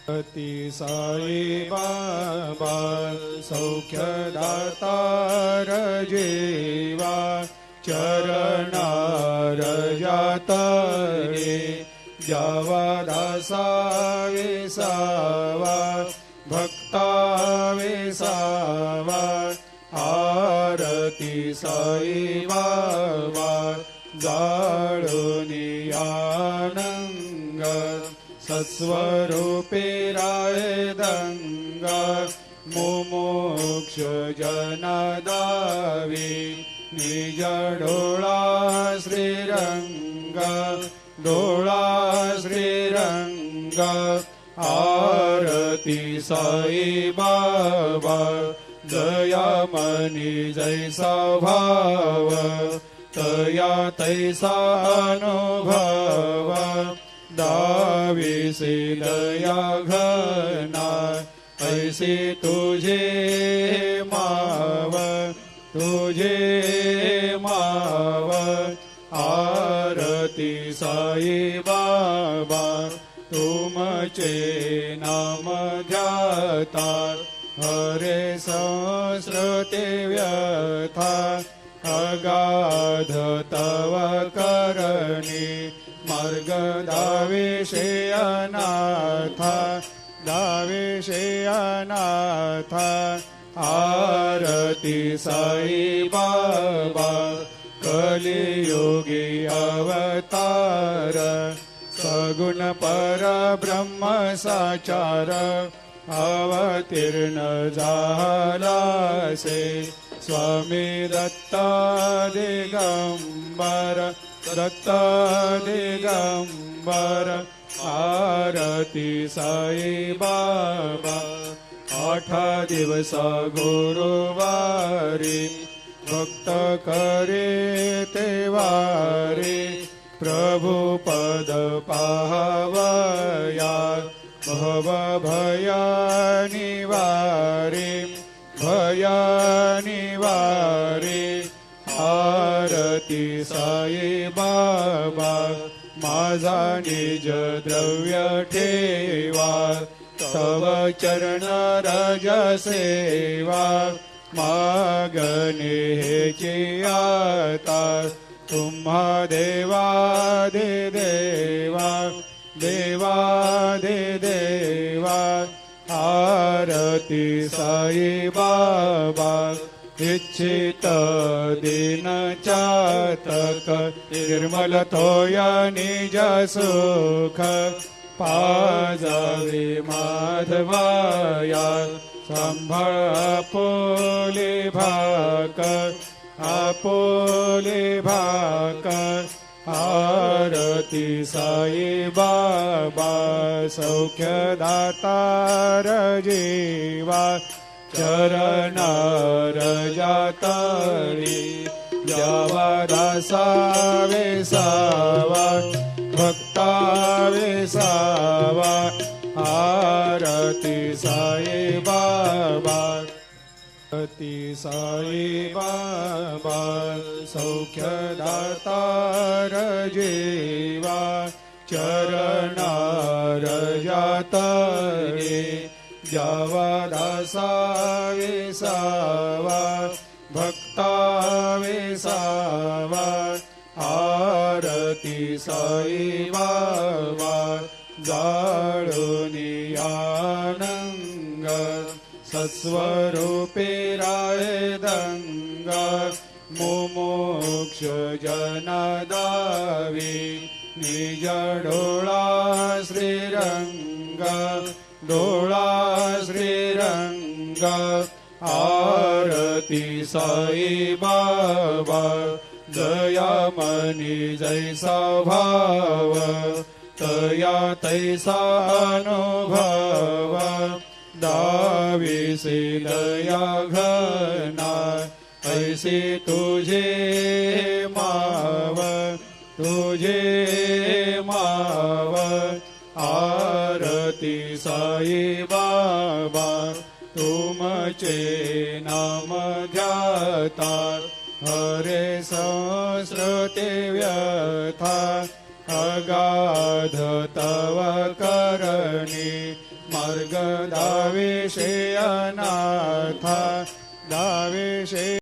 अति साई बाबा सौख्यदातार जीवा चरणार जातरे जावा दासा विसावा भक्ता विसावा आरती साई बाबा जाळूनी आनंग सत्स्वरूपे राय दंग मुमुक्ष जनदावी निज डोळा श्रीरंग डोळा श्रीरंग आरती साई बाबा दयामनी जैसा भाव तया तैसा अनुभव दाविसे दया घना ऐसे तुझे माव तुझे माव आरती साई बाबा तुमचे नाम ध्याता हरे संस्कृते व्यथा अगाध तव करणी मार्ग दाविषे अनाथा दाविषे अनाथा आरती साई बाबा कलियुगी अवतार सगुण परब्रह्म साचार अवतीर्ण झालासे स्वामी दत्ता दिगंबर दत्ता दिगंबर आरती साई बाबा 8 दिवस गुरुवारी भक्त करे ते वारी प्रभु पद पाहवया भव भया निवारी भया निवारी आरती साई बाबा माझा निज द्रव्य ठेवा तव चरण रज सेवा मागणे हेची आता तुम्हा देवा दे देवा देवा दे देवा आरती साई बाबा इच्छित दिन चातक निर्मल तोया निज सुख पाजावे माधवाया सांभाळ आपोले भाकर आपोले भाकर आरती साई बाबा सौख्यदातार जीवा चरणार जातळी जावा दासा वेसावा भक्ता वेसावा आरती साई बाबा आरती साई बाबा सौख्यदातार जीवा चरणार जातळे जावा दासा वेसावा भक्ता वेसावा आरती साई बाबा जाळूनी आनंग सत्स्वरूपे राय दंग मुमुक्ष जनदावी निज डोळा श्रीरंग डोळा श्रीरंग आरती साई बाबा दयामनी जैसा भाव तया तैसा अनुभव दाविसे दया घना ऐसे तुझे माव तुझे माव आरती साई बाबा तुमचे नाम ध्याता हरे संस्कृते व्यथा अगाध तव करणी मार्ग दाविषे अनाथा दाविषे